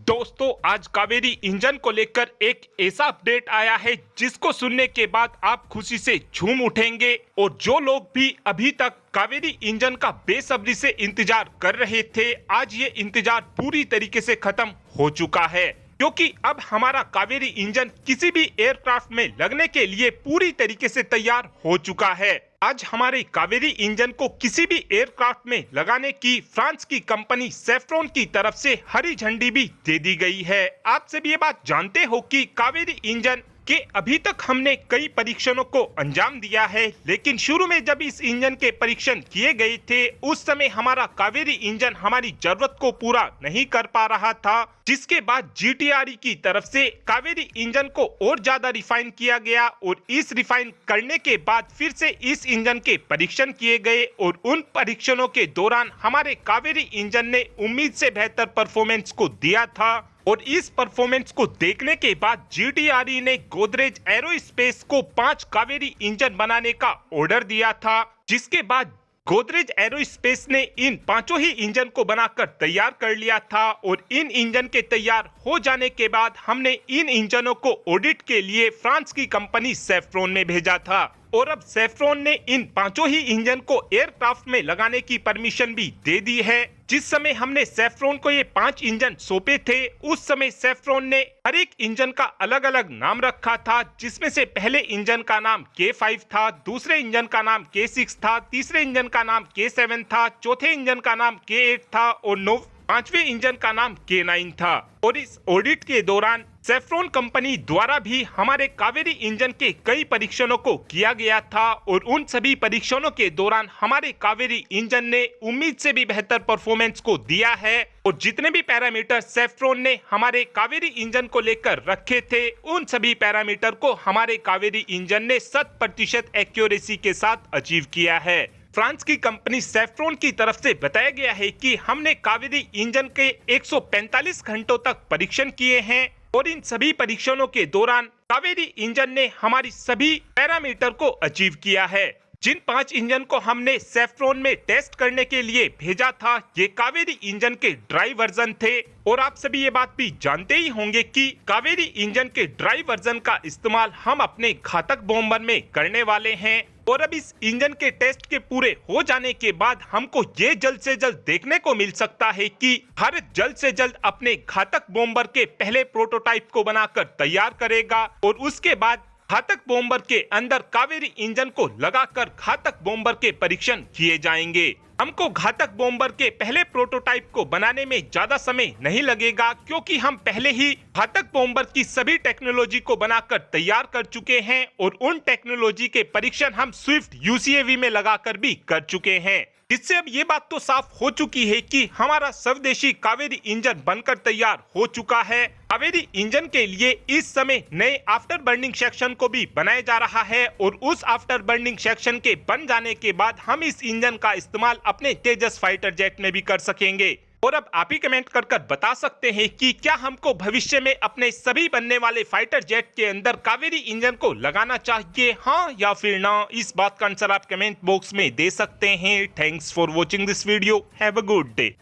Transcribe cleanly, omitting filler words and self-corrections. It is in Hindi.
दोस्तों, आज कावेरी इंजन को लेकर एक ऐसा अपडेट आया है जिसको सुनने के बाद आप खुशी से झूम उठेंगे। और जो लोग भी अभी तक कावेरी इंजन का बेसब्री से इंतजार कर रहे थे, आज ये इंतजार पूरी तरीके से खत्म हो चुका है, क्योंकि अब हमारा कावेरी इंजन किसी भी एयरक्राफ्ट में लगने के लिए पूरी तरीके से तैयार हो चुका है। आज हमारे कावेरी इंजन को किसी भी एयरक्राफ्ट में लगाने की फ्रांस की कंपनी सेफ्रॉन की तरफ से हरी झंडी भी दे दी गई है। आप सभी ये बात जानते हो कि कावेरी इंजन के अभी तक हमने कई परीक्षणों को अंजाम दिया है, लेकिन शुरू में जब इस इंजन के परीक्षण किए गए थे उस समय हमारा कावेरी इंजन हमारी जरूरत को पूरा नहीं कर पा रहा था, जिसके बाद GTRE की तरफ से कावेरी इंजन को और ज्यादा रिफाइन किया गया और इस रिफाइन करने के बाद फिर से इस इंजन के परीक्षण किए गए और उन परीक्षणों के दौरान हमारे कावेरी इंजन ने उम्मीद से बेहतर परफॉर्मेंस को दिया था। और इस परफॉर्मेंस को देखने के बाद GTRE ने गोदरेज एरोस्पेस को 5 कावेरी इंजन बनाने का ऑर्डर दिया था, जिसके बाद गोदरेज एरोस्पेस ने इन 5 ही इंजन को बनाकर तैयार कर लिया था। और इन इंजन के तैयार हो जाने के बाद हमने इन इंजनों को ऑडिट के लिए फ्रांस की कंपनी सेफ्रॉन में भेजा था। और अब सेफ्रॉन ने इन 5 ही इंजन को एयरक्राफ्ट में लगाने की परमिशन भी दे दी है। जिस समय हमने सेफ्रॉन को ये 5 इंजन सौंपे थे उस समय सेफ्रॉन ने हर एक इंजन का अलग अलग नाम रखा था, जिसमें से पहले इंजन का नाम K5 था, दूसरे इंजन का नाम K6 था, तीसरे इंजन का नाम K7 था, चौथे इंजन का नाम K8 था और पांचवें इंजन का नाम K9 था। और इस ऑडिट के दौरान सेफ्रॉन कंपनी द्वारा भी हमारे कावेरी इंजन के कई परीक्षणों को किया गया था और उन सभी परीक्षणों के दौरान हमारे कावेरी इंजन ने उम्मीद से भी बेहतर परफॉर्मेंस को दिया है। और जितने भी पैरामीटर सेफ्रॉन ने हमारे कावेरी इंजन को लेकर रखे थे उन सभी पैरामीटर को हमारे कावेरी इंजन ने 100% एक्यूरेसी के साथ अचीव किया है। फ्रांस की कंपनी सेफ्रॉन की तरफ से बताया गया है कि हमने कावेरी इंजन के 145 घंटों तक परीक्षण किए हैं और इन सभी परीक्षणों के दौरान कावेरी इंजन ने हमारी सभी पैरामीटर को अचीव किया है। जिन 5 इंजन को हमने सेफ्रॉन में टेस्ट करने के लिए भेजा था ये कावेरी इंजन के ड्राई वर्जन थे। और आप सभी ये बात भी जानते ही होंगे कि कावेरी इंजन के ड्राई वर्जन का इस्तेमाल हम अपने घातक बॉम्बर में करने वाले हैं। और अब इस इंजन के टेस्ट के पूरे हो जाने के बाद हमको ये जल्द से जल्द देखने को मिल सकता है कि भारत जल्द से जल्द अपने घातक बॉम्बर के पहले प्रोटोटाइप को बनाकर तैयार करेगा और उसके बाद घातक बॉम्बर के अंदर कावेरी इंजन को लगाकर घातक बॉम्बर के परीक्षण किए जाएंगे। हमको घातक बॉम्बर के पहले प्रोटोटाइप को बनाने में ज्यादा समय नहीं लगेगा, क्योंकि हम पहले ही घातक बॉम्बर की सभी टेक्नोलॉजी को बनाकर तैयार कर चुके हैं और उन टेक्नोलॉजी के परीक्षण हम स्विफ्ट UCAV में लगाकर भी कर चुके हैं। इससे अब ये बात तो साफ हो चुकी है कि हमारा स्वदेशी कावेरी इंजन बनकर तैयार हो चुका है। कावेरी इंजन के लिए इस समय नए आफ्टर बर्निंग सेक्शन को भी बनाया जा रहा है और उस आफ्टर बर्निंग सेक्शन के बन जाने के बाद हम इस इंजन का इस्तेमाल अपने तेजस फाइटर जेट में भी कर सकेंगे। और अब आप ही कमेंट कर बता सकते हैं कि क्या हमको भविष्य में अपने सभी बनने वाले फाइटर जेट के अंदर कावेरी इंजन को लगाना चाहिए, हाँ या फिर ना। इस बात का आंसर आप कमेंट बॉक्स में दे सकते हैं। Thanks for watching this video. Have a good day.